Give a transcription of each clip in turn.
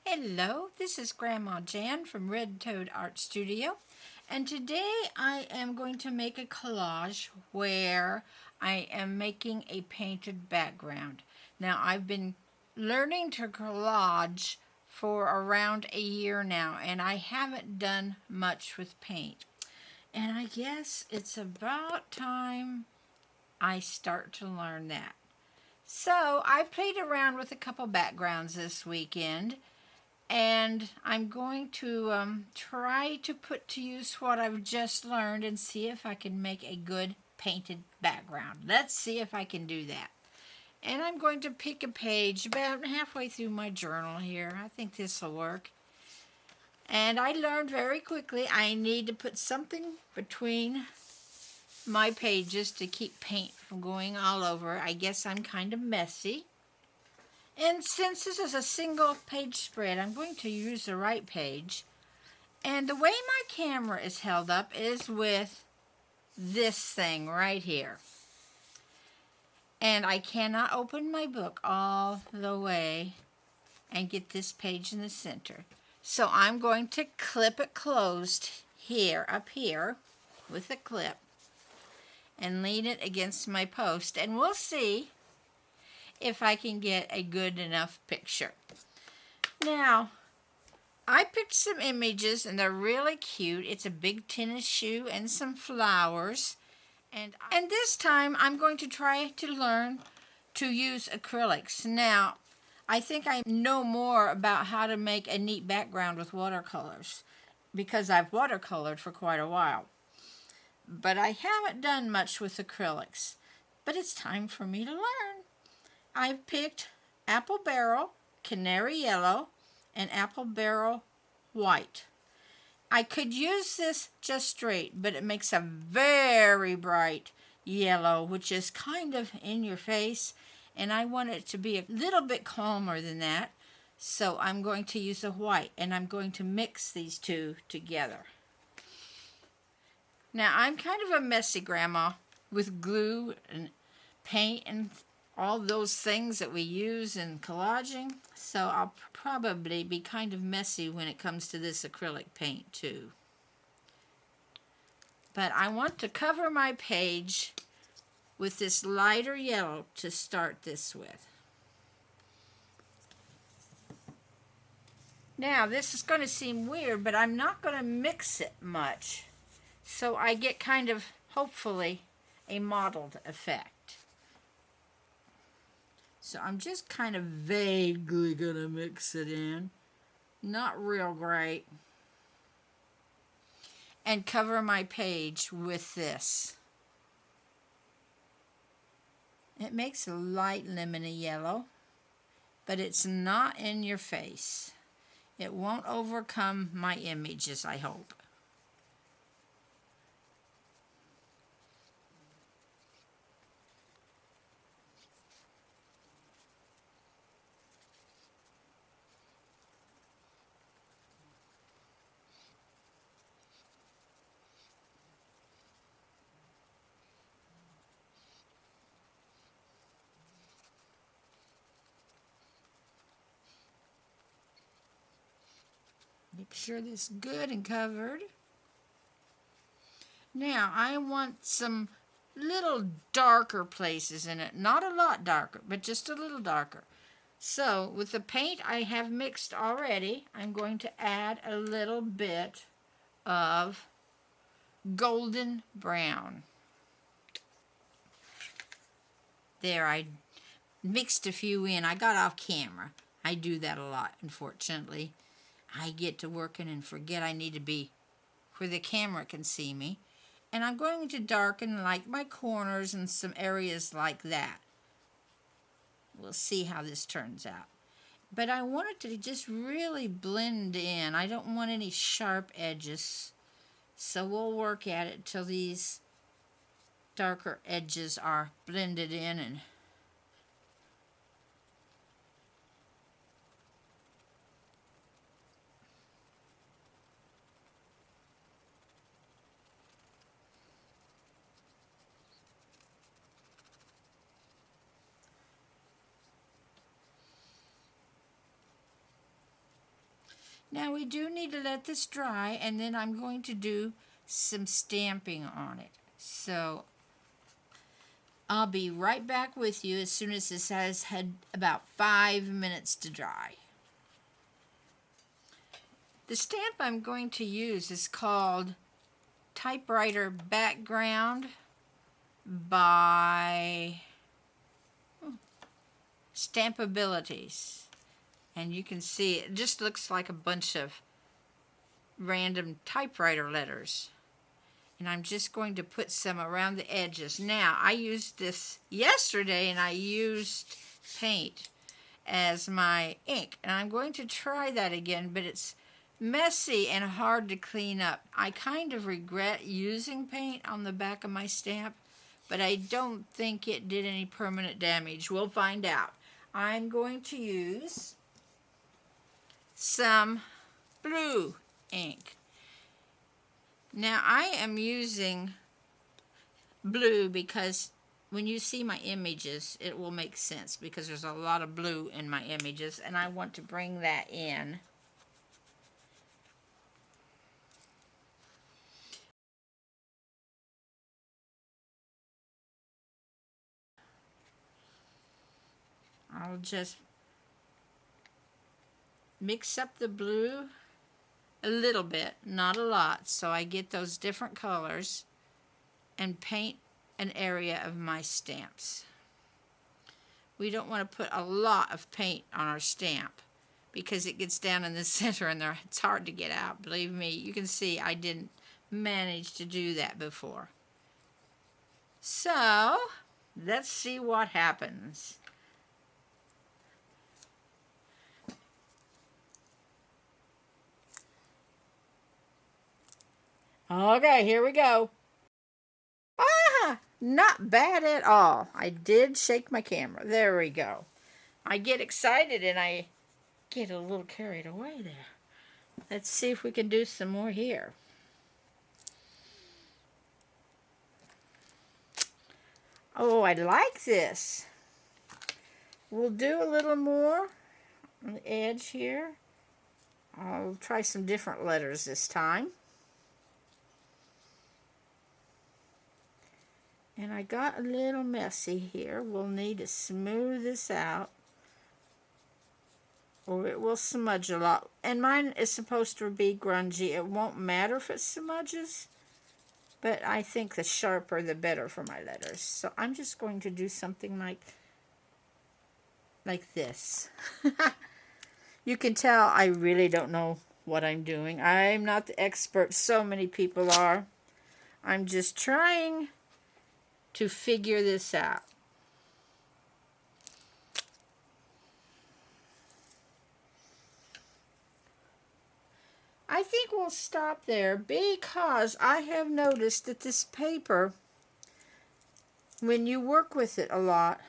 Hello, this is Grandma Jan from Red Toad Art Studio, and today I am going to make a collage where I am making a painted background. Now, I've been learning to collage for around a year now, and I haven't done much with paint. And I guess it's about time I start to learn that. So I played around with a couple backgrounds this weekend, and I'm going to try to put to use what I've just learned and see if I can make a good painted background. Let's see if I can do that. And I'm going to pick a page about halfway through my journal here. I think this will work. And I learned very quickly I need to put something between my pages to keep paint from going all over. I guess I'm kind of messy. And since this is a single page spread, I'm going to use the right page. And the way my camera is held up is with this thing right here. And I cannot open my book all the way and get this page in the center. So I'm going to clip it closed here, up here, with a clip, and lean it against my post. And we'll see if I can get a good enough picture. Now, I picked some images and they're really cute. It's a big tennis shoe and some flowers. And this time I'm going to try to learn to use acrylics. Now, I think I know more about how to make a neat background with watercolors because I've watercolored for quite a while. But I haven't done much with acrylics. But it's time for me to learn. I've picked apple barrel, canary yellow, and apple barrel white. I could use this just straight, but it makes a very bright yellow, which is kind of in your face, and I want it to be a little bit calmer than that. So I'm going to use a white, and I'm going to mix these two together. Now, I'm kind of a messy grandma with glue and paint and all those things that we use in collaging, so I'll probably be kind of messy when it comes to this acrylic paint too. But I want to cover my page with this lighter yellow to start this with. Now, this is going to seem weird, but I'm not going to mix it much, so I get kind of, hopefully, a mottled effect. So I'm just kind of vaguely going to mix it in. Not real great. And cover my page with this. It makes a light lemony yellow, but it's not in your face. It won't overcome my images, I hope. Make sure this is good and covered. Now, I want some little darker places in it. Not a lot darker, but just a little darker. So, with the paint I have mixed already, I'm going to add a little bit of golden brown. There, I mixed a few in. I got off camera. I do that a lot, unfortunately. I get to working and forget I need to be where the camera can see me. And I'm going to darken like my corners and some areas like that. We'll see how this turns out. But I want it to just really blend in. I don't want any sharp edges. So we'll work at it till these darker edges are blended in and Now we do need to let this dry, and then I'm going to do some stamping on it. So I'll be right back with you as soon as this has had about 5 minutes to dry. The stamp I'm going to use is called Typewriter Background by Stampabilities. And you can see it just looks like a bunch of random typewriter letters. And I'm just going to put some around the edges. Now, I used this yesterday and I used paint as my ink. And I'm going to try that again, but it's messy and hard to clean up. I kind of regret using paint on the back of my stamp, but I don't think it did any permanent damage. We'll find out. I'm going to use some blue ink. Now I am using blue because when you see my images, it will make sense because there's a lot of blue in my images, and I want to bring that in. I'll just mix up the blue a little bit, not a lot, so I get those different colors and paint an area of my stamps. We don't want to put a lot of paint on our stamp because it gets down in the center and it's hard to get out. Believe me, you can see I didn't manage to do that before. So, let's see what happens. Okay, here we go. Ah, not bad at all. I did shake my camera. There we go. I get excited and I get a little carried away there. Let's see if we can do some more here. Oh, I like this. We'll do a little more on the edge here. I'll try some different letters this time. And I got a little messy here. We'll need to smooth this out, or it will smudge a lot. And mine is supposed to be grungy. It won't matter if it smudges, but I think the sharper the better for my letters. So I'm just going to do something like this. You can tell I really don't know what I'm doing. I'm not the expert. So many people are. I'm just trying to figure this out. I think we'll stop there because I have noticed that this paper, when you work with it a lot,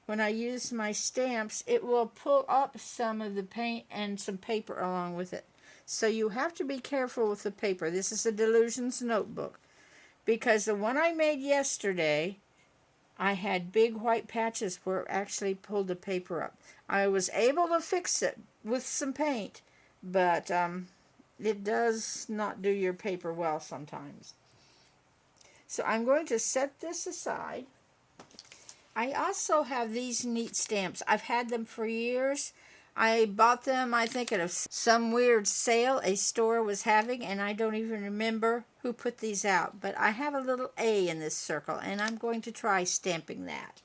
when I use my stamps, it will pull up some of the paint and some paper along with it. So you have to be careful with the paper. This is a Delusions notebook because the one I made yesterday, I had big white patches where it actually pulled the paper up. I was able to fix it with some paint, but it does not do your paper well sometimes. So I'm going to set this aside. I also have these neat stamps. I've had them for years. I bought them, I think, at some weird sale a store was having, and I don't even remember who put these out. But I have a little A in this circle, and I'm going to try stamping that.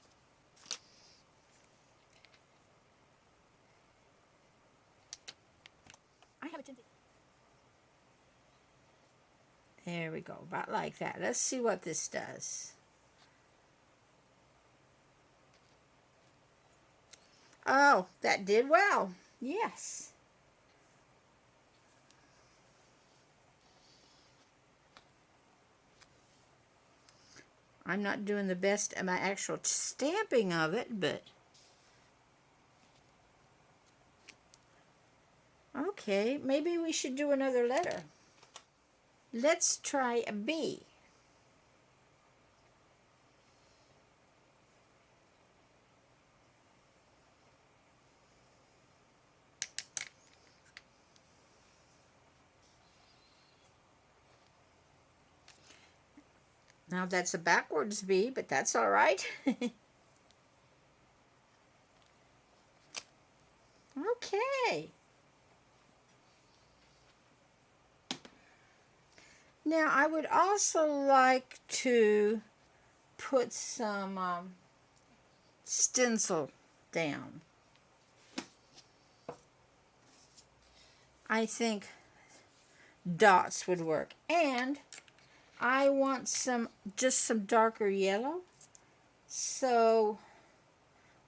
I have a tinted. There we go, about like that. Let's see what this does. Oh, that did well. Yes. I'm not doing the best at my actual stamping of it, but okay, maybe we should do another letter. Let's try a B. Now that's a backwards V, but that's all right. Okay. Now I would also like to put some stencil down. I think dots would work. And I want just some darker yellow. So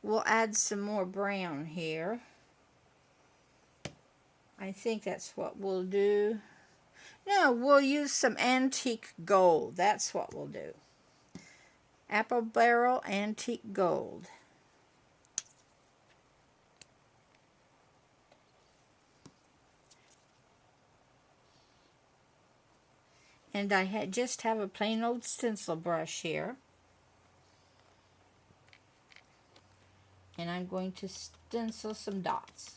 we'll add some more brown here. I think that's what we'll do. No, we'll use some antique gold. That's what we'll do. Apple Barrel Antique Gold. And I just have a plain old stencil brush here. And I'm going to stencil some dots.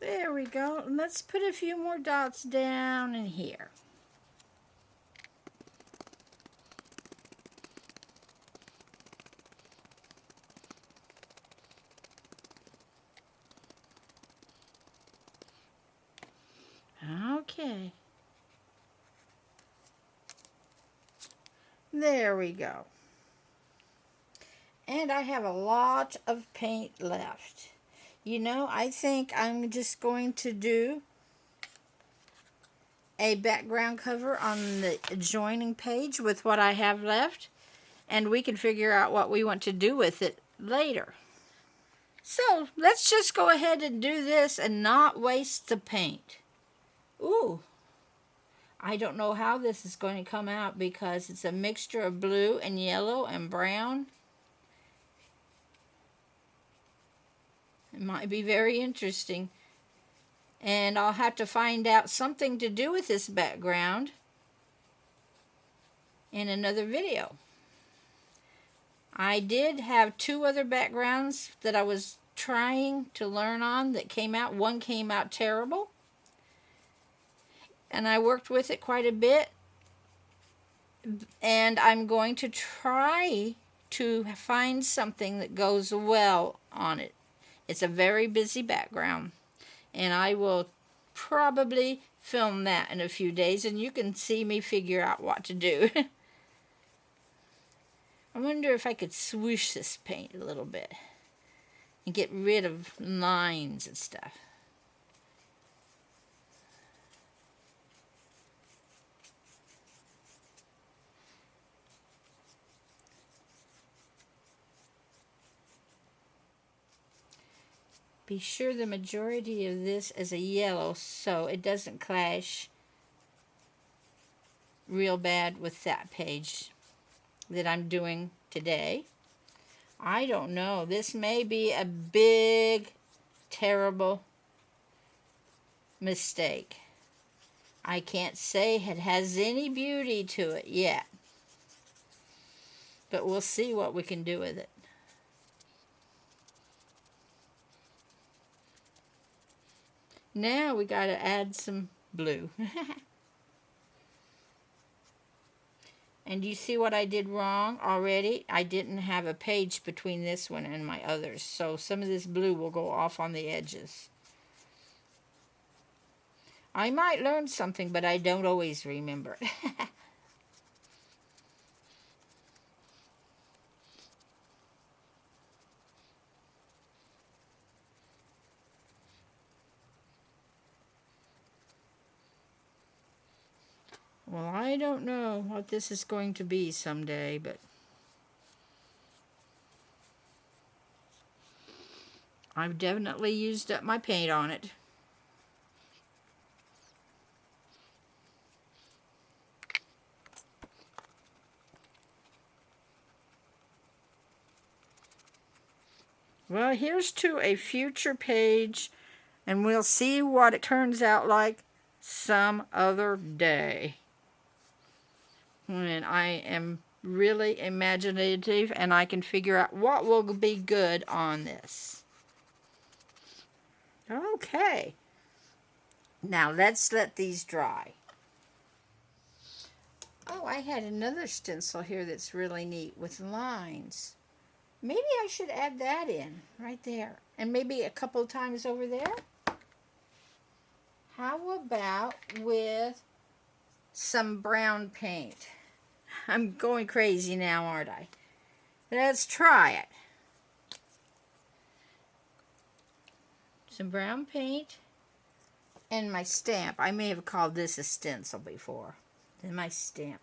There we go. And let's put a few more dots down in here. Okay. There we go. And I have a lot of paint left. You know, I think I'm just going to do a background cover on the adjoining page with what I have left, and we can figure out what we want to do with it later. So let's just go ahead and do this and not waste the paint. Ooh, I don't know how this is going to come out because it's a mixture of blue and yellow and brown. It might be very interesting. And I'll have to find out something to do with this background in another video. I did have two other backgrounds that I was trying to learn on that came out. One came out terrible. And I worked with it quite a bit. And I'm going to try to find something that goes well on it. It's a very busy background. And I will probably film that in a few days. And you can see me figure out what to do. I wonder if I could swoosh this paint a little bit and get rid of lines and stuff. Be sure the majority of this is a yellow so it doesn't clash real bad with that page that I'm doing today. I don't know. This may be a big, terrible mistake. I can't say it has any beauty to it yet. But we'll see what we can do with it. Now we got to add some blue. And you see what I did wrong already? I didn't have a page between this one and my others. So some of this blue will go off on the edges. I might learn something, but I don't always remember it. Well, I don't know what this is going to be someday, but I've definitely used up my paint on it. Well, here's to a future page And we'll see what it turns out like some other day, when I am really imaginative and I can figure out what will be good on this. Okay. Now let's let these dry. Oh, I had another stencil here that's really neat with lines. Maybe I should add that in right there. And maybe a couple times over there. How about with some brown paint? I'm going crazy now, aren't I? Let's try it. Some brown paint and my stamp. I may have called this a stencil before. Then my stamp.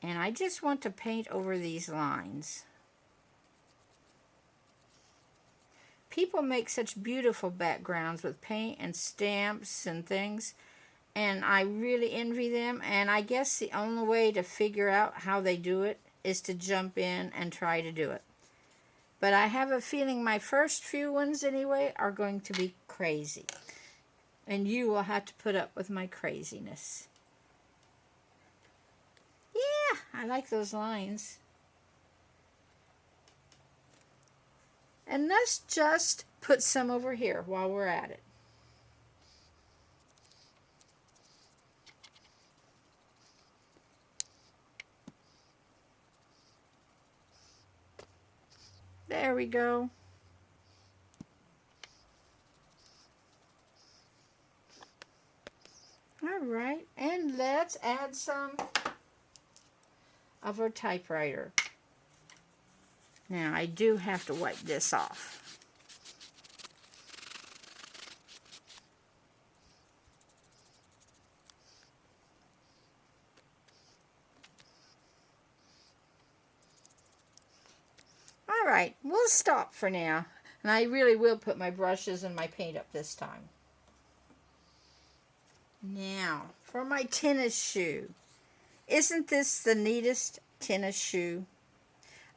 And I just want to paint over these lines. People make such beautiful backgrounds with paint and stamps and things, and I really envy them. And I guess the only way to figure out how they do it is to jump in and try to do it. But I have a feeling my first few ones anyway are going to be crazy. And you will have to put up with my craziness. Yeah, I like those lines. And let's just put some over here while we're at it. There we go. All right, and let's add some of our typewriter. Now, I do have to wipe this off. All right, we'll stop for now. And I really will put my brushes and my paint up this time. Now, for my tennis shoe. Isn't this the neatest tennis shoe?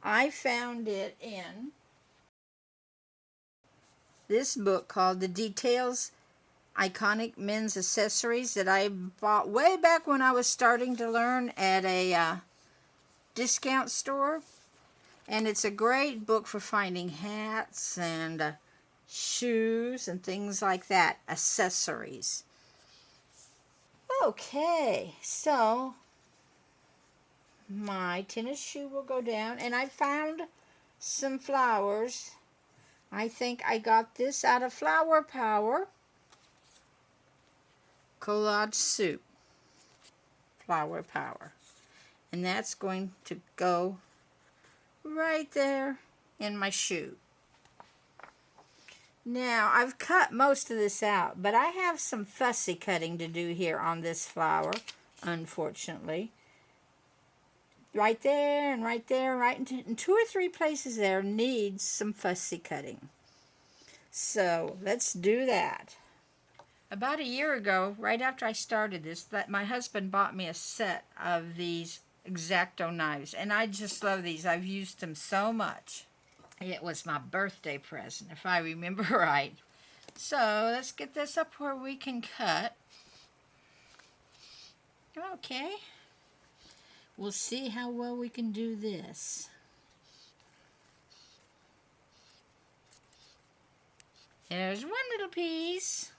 I found it in this book called The Details Iconic Men's Accessories that I bought way back when I was starting to learn at a discount store. And it's a great book for finding hats and shoes and things like that, accessories. Okay, so my tennis shoe will go down, and I found some flowers. I think I got this out of Flower Power. Collage Soup. Flower Power. And that's going to go right there in my shoe. Now, I've cut most of this out, but I have some fussy cutting to do here on this flower, unfortunately. Right there and right there, right in 2 or 3 places there needs some fussy cutting. So, let's do that. About a year ago, right after I started this, my husband bought me a set of these X-Acto knives, and I just love these. I've used them so much. It was my birthday present, if I remember right. So, let's get this up where we can cut. Okay. We'll see how well we can do this. There's one little piece.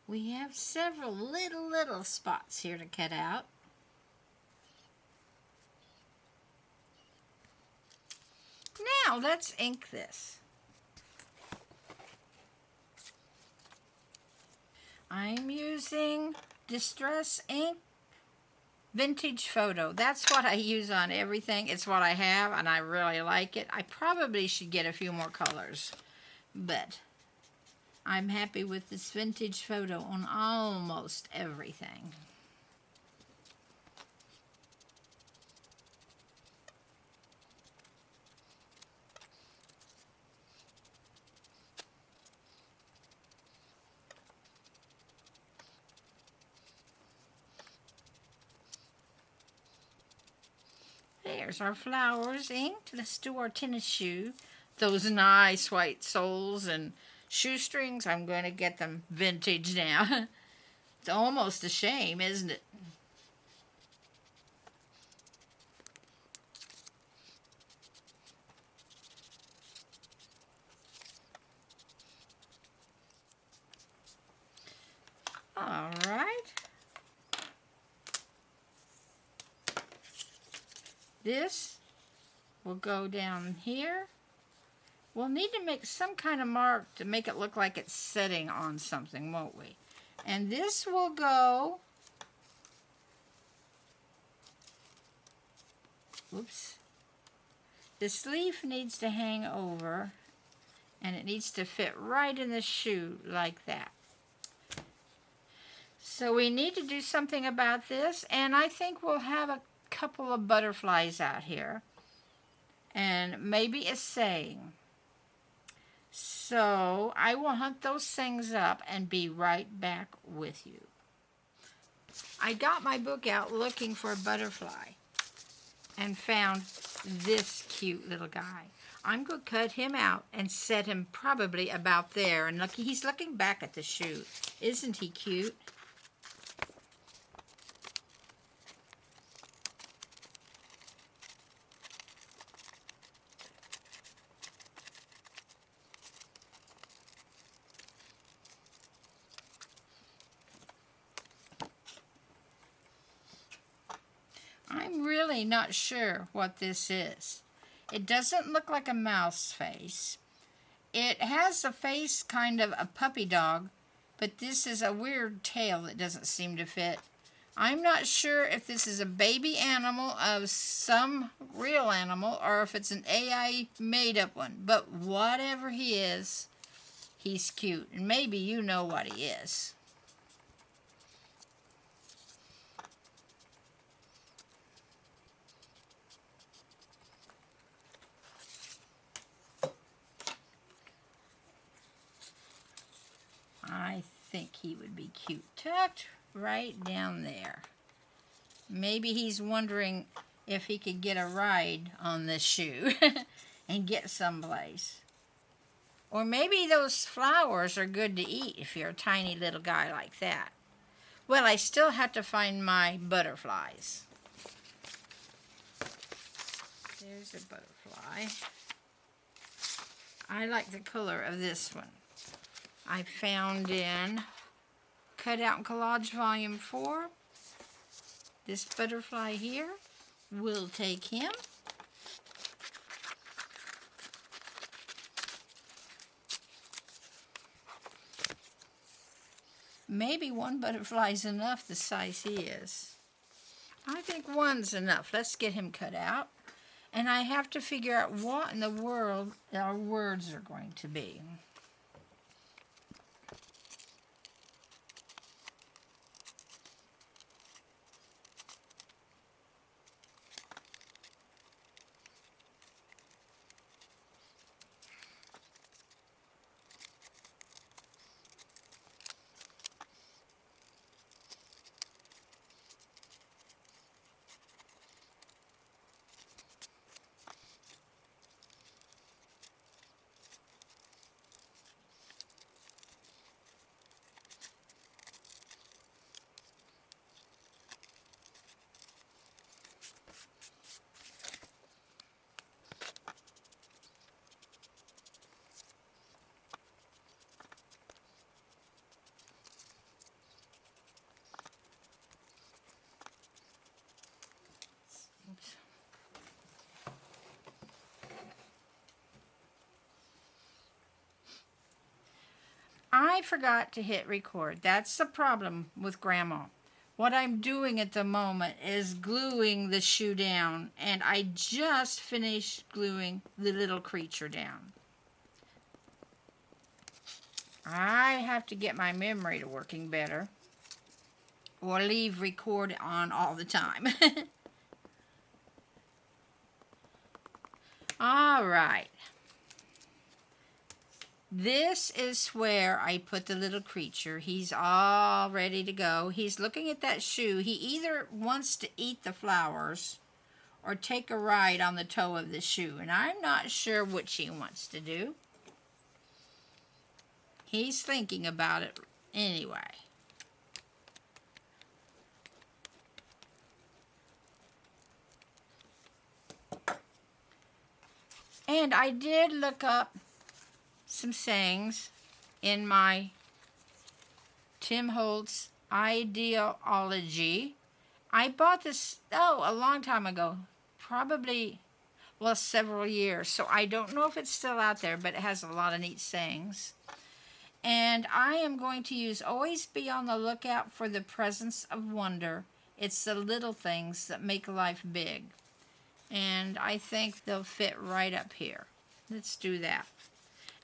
We have several little spots here to cut out. Now let's ink this. I'm using Distress Ink Vintage Photo. That's what I use on everything. It's what I have, and I really like it. I probably should get a few more colors, but I'm happy with this Vintage Photo on almost everything. there's our flowers inked. Let's do our tennis shoe. Those nice white soles and shoestrings, I'm going to get them vintage now. It's almost a shame, isn't it? All right. This will go down here. We'll need to make some kind of mark to make it look like it's sitting on something, won't we? And this will go, oops, the sleeve needs to hang over and it needs to fit right in the shoe like that. So we need to do something about this, and I think we'll have a couple of butterflies out here and maybe a saying. So I will hunt those things up and be right back with you. I got my book out looking for a butterfly and found this cute little guy. I'm going to cut him out and set him probably about there. And look, he's looking back at the shoe. Isn't he cute? I'm really not sure what this is. It doesn't look like a mouse face. It has a face kind of a puppy dog, but this is a weird tail that doesn't seem to fit. I'm not sure if this is a baby animal of some real animal or if it's an AI made-up one, but whatever he is, he's cute, and maybe you know what he is. I think he would be cute. Tucked right down there. Maybe he's wondering if he could get a ride on this shoe and get someplace. Or maybe those flowers are good to eat if you're a tiny little guy like that. Well, I still have to find my butterflies. There's a butterfly. I like the color of this one. I found in Cut Out and Collage Volume 4. This butterfly here. We'll take him. Maybe one butterfly's enough the size he is. I think one's enough. Let's get him cut out. And I have to figure out what in the world our words are going to be. I forgot to hit record. That's the problem with Grandma. What I'm doing at the moment is gluing the shoe down, and I just finished gluing the little creature down. I have to get my memory to working better, or leave record on all the time. All right. This is where I put the little creature. He's all ready to go. He's looking at that shoe. He either wants to eat the flowers or take a ride on the toe of the shoe, and I'm not sure which he wants to do. He's thinking about it anyway. And I did look up some sayings in my Tim Holtz ideology. I bought this, a long time ago, probably, well, several years, so I don't know if it's still out there, but it has a lot of neat sayings. And I am going to use always be on the lookout for the presence of wonder. It's the little things that make life big. And I think they'll fit right up here. Let's do that.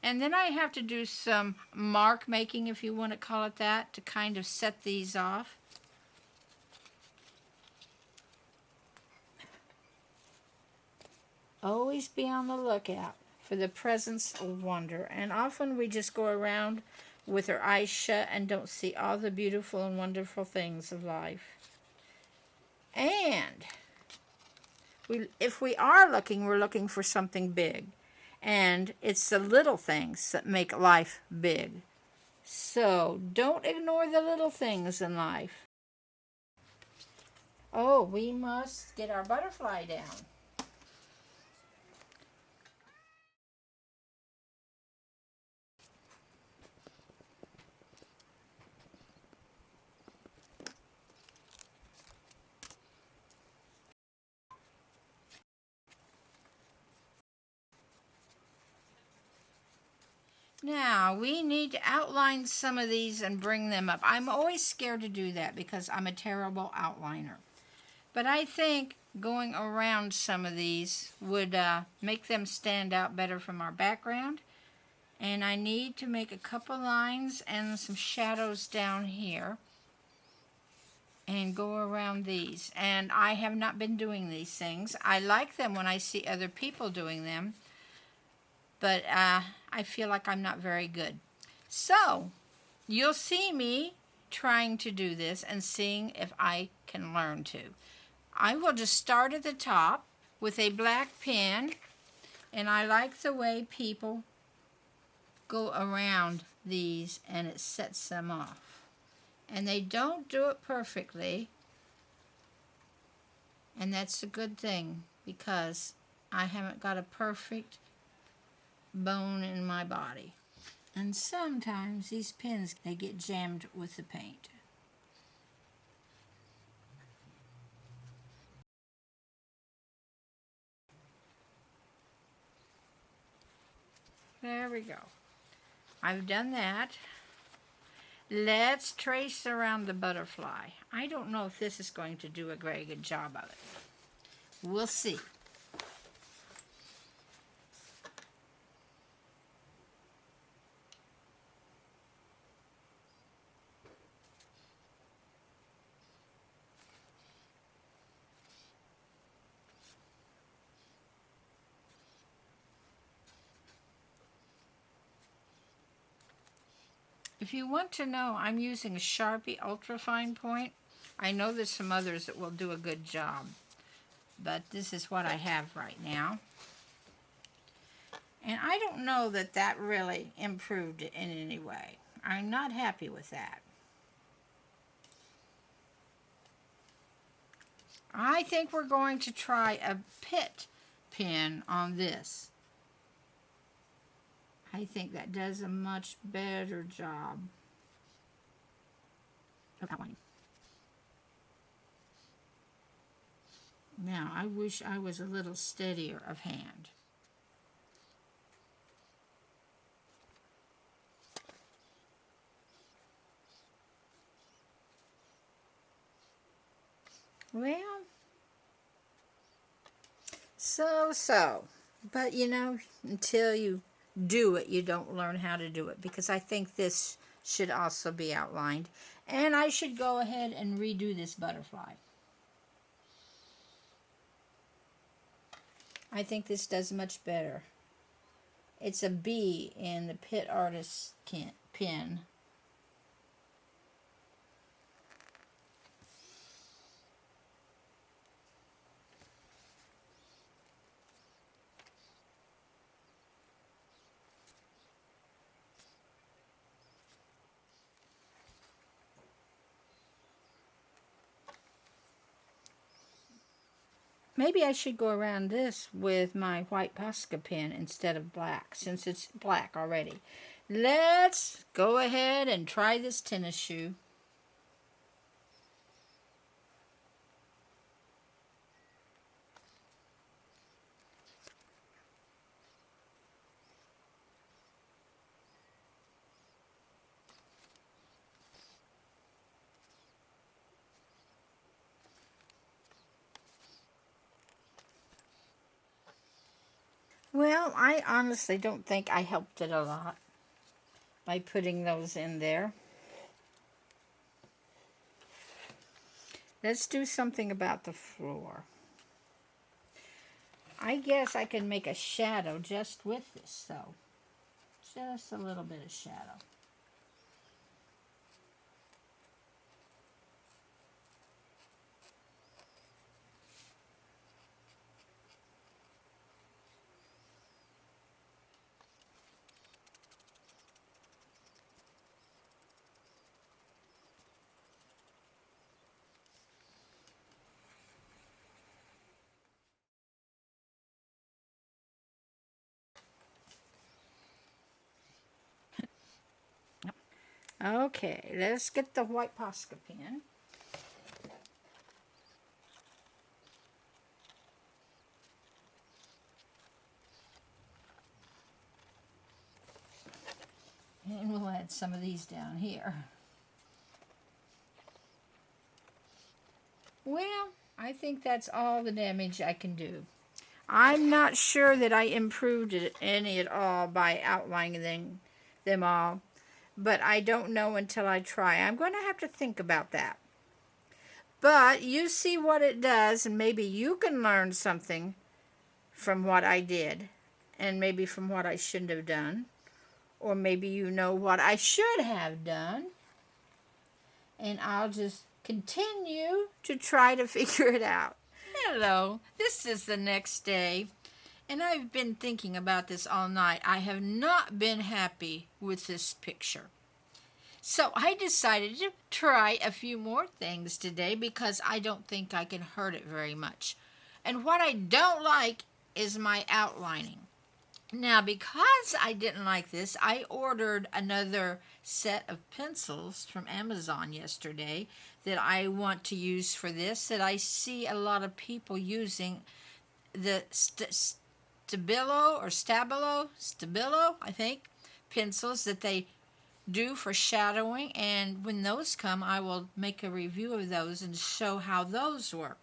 And then I have to do some mark making, if you want to call it that, to kind of set these off. Always be on the lookout for the presence of wonder. And often we just go around with our eyes shut and don't see all the beautiful and wonderful things of life. And if we are looking, we're looking for something big. And it's the little things that make life big. So don't ignore the little things in life. Oh, we must get our butterfly down. Now, we need to outline some of these and bring them up. I'm always scared to do that because I'm a terrible outliner. But I think going around some of these would make them stand out better from our background. And I need to make a couple lines and some shadows down here and go around these. And I have not been doing these things. I like them when I see other people doing them, but I feel like I'm not very good. So you'll see me trying to do this and seeing if I can learn to. I will just start at the top with a black pen, and I like the way people go around these and it sets them off. And they don't do it perfectly, and that's a good thing because I haven't got a perfect bone in my body. And sometimes these pens, they get jammed with the paint. There we go. I've done that. Let's trace around the butterfly. I don't know if this is going to do a very good job of it. We'll see. If you want to know, I'm using a Sharpie ultrafine point. I know there's some others that will do a good job, but this is what I have right now. And I don't know that that really improved it in any way. I'm not happy with that. I think we're going to try a pit pen on this. I think that does a much better job of outlining. Now, I wish I was a little steadier of hand. Well, so. But you know, until you do it, you don't learn how to do it, because I think this should also be outlined. And I should go ahead and redo this butterfly. I think this does much better. It's a B in the Pit Artist pen. maybe I should go around this with my white Posca pen instead of black, since it's black already. Let's go ahead and try this tennis shoe. Well, I honestly don't think I helped it a lot by putting those in there. Let's do something about the floor. I guess I can make a shadow just with this, though. Just a little bit of shadow. Okay, let's get the white Posca pen. And we'll add some of these down here. Well, I think that's all the damage I can do. I'm not sure that I improved it any at all by outlining them all, but I don't know until I try. I'm going to have to think about that. But you see what it does, and maybe you can learn something from what I did, and maybe from what I shouldn't have done, or maybe you know what I should have done, and I'll just continue to try to figure it out. Hello, this is the next day, and I've been thinking about this all night. I have not been happy with this picture. So I decided to try a few more things today because I don't think I can hurt it very much. And what I don't like is my outlining. Now, because I didn't like this, I ordered another set of pencils from Amazon yesterday that I want to use for this, that I see a lot of people using, the Stabilo, I think, pencils that they do for shadowing, and when those come, I will make a review of those and show how those work.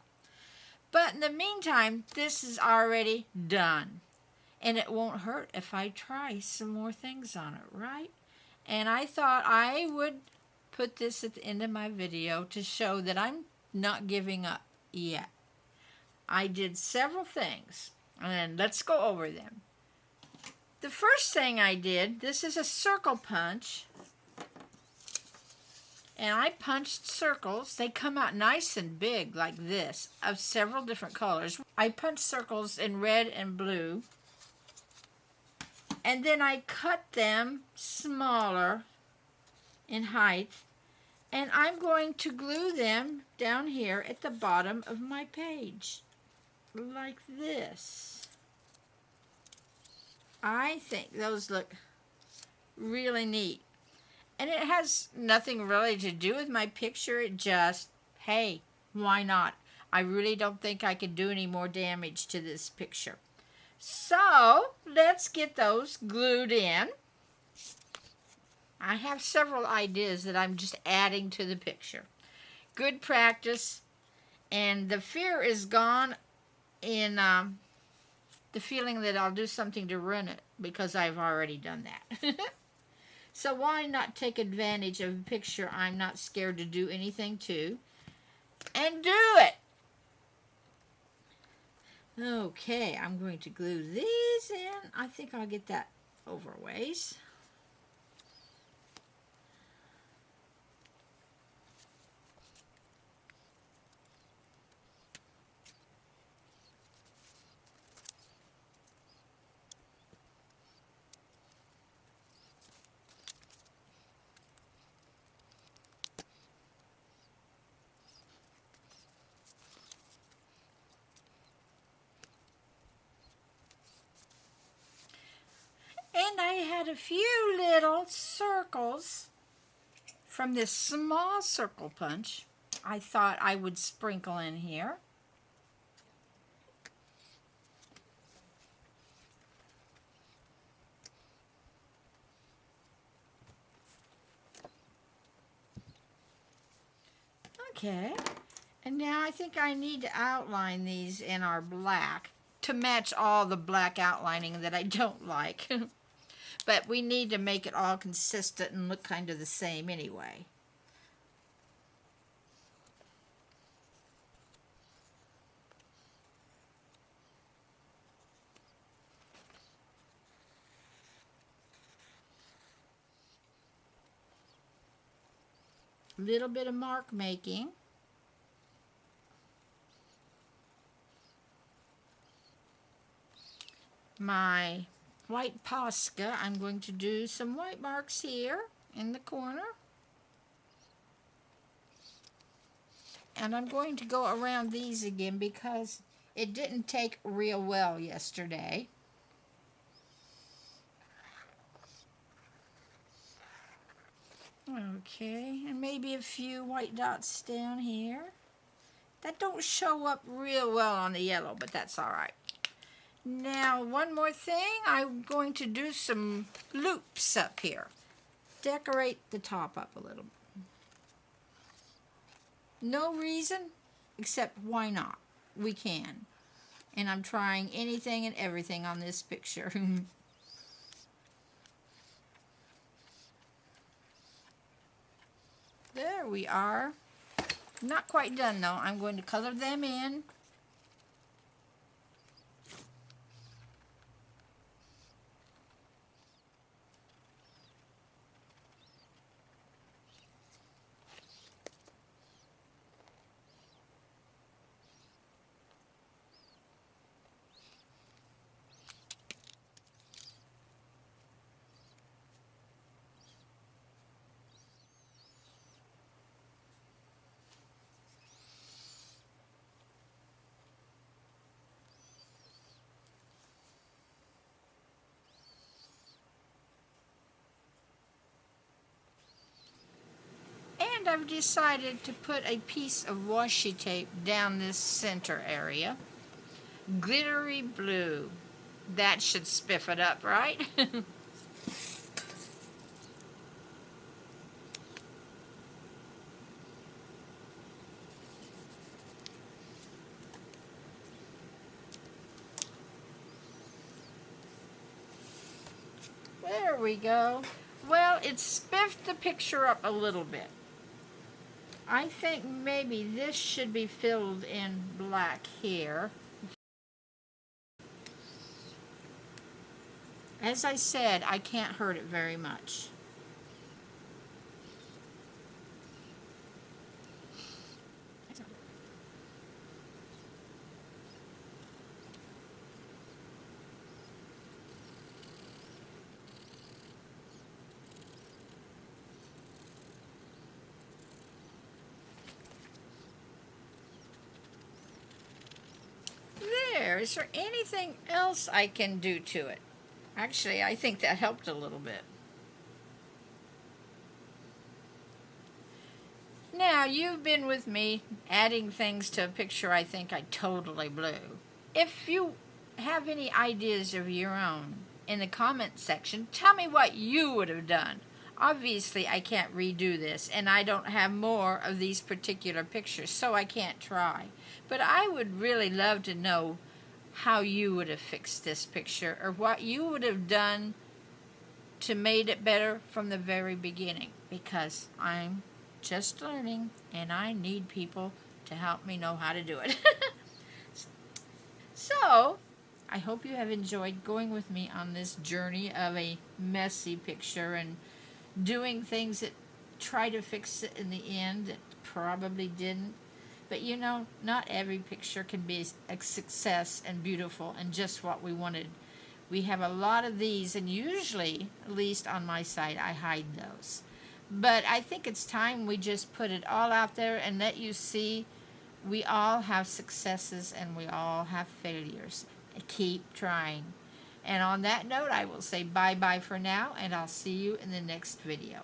But in the meantime, this is already done, and it won't hurt if I try some more things on it, right? And I thought I would put this at the end of my video to show that I'm not giving up yet. I did several things, and let's go over them. The first thing I did, this is a circle punch, and I punched circles. They come out nice and big like this, of several different colors. I punched circles in red and blue, and then I cut them smaller in height, and I'm going to glue them down here at the bottom of my page, like this. I think those look really neat. And it has nothing really to do with my picture. It just, hey, why not? I really don't think I could do any more damage to this picture. So, let's get those glued in. I have several ideas that I'm just adding to the picture. Good practice. And the fear is gone in the feeling that I'll do something to ruin it, because I've already done that. So why not take advantage of a picture I'm not scared to do anything to, and do it? Okay, I'm going to glue these in. I think I'll get that over ways. had a few little circles from this small circle punch I thought I would sprinkle in here. Okay, and now I think I need to outline these in our black to match all the black outlining that I don't like. But we need to make it all consistent and look kind of the same anyway. Little bit of mark making. My white Posca, I'm going to do some white marks here in the corner. And I'm going to go around these again because it didn't take real well yesterday. Okay, and maybe a few white dots down here. That don't show up real well on the yellow, but that's all right. Now, one more thing, I'm going to do some loops up here. Decorate the top up a little. No reason, except why not? We can. And I'm trying anything and everything on this picture. There we are. Not quite done though. I'm going to color them in. And I've decided to put a piece of washi tape down this center area. Glittery blue. That should spiff it up, right? There we go. Well, it spiffed the picture up a little bit. I think maybe this should be filled in black here. As I said, I can't hurt it very much. There, is there anything else I can do to it? Actually, I think that helped a little bit. Now, you've been with me adding things to a picture I think I totally blew. If you have any ideas of your own in the comment section, tell me what you would have done. Obviously, I can't redo this, and I don't have more of these particular pictures, so I can't try. But I would really love to know how you would have fixed this picture or what you would have done to made it better from the very beginning, because I'm just learning and I need people to help me know how to do it. So, I hope you have enjoyed going with me on this journey of a messy picture and doing things that try to fix it in the end that probably didn't. But you know, not every picture can be a success and beautiful and just what we wanted. We have a lot of these, and usually, at least on my side, I hide those. But I think it's time we just put it all out there and let you see we all have successes and we all have failures. Keep trying. And on that note, I will say bye-bye for now, and I'll see you in the next video.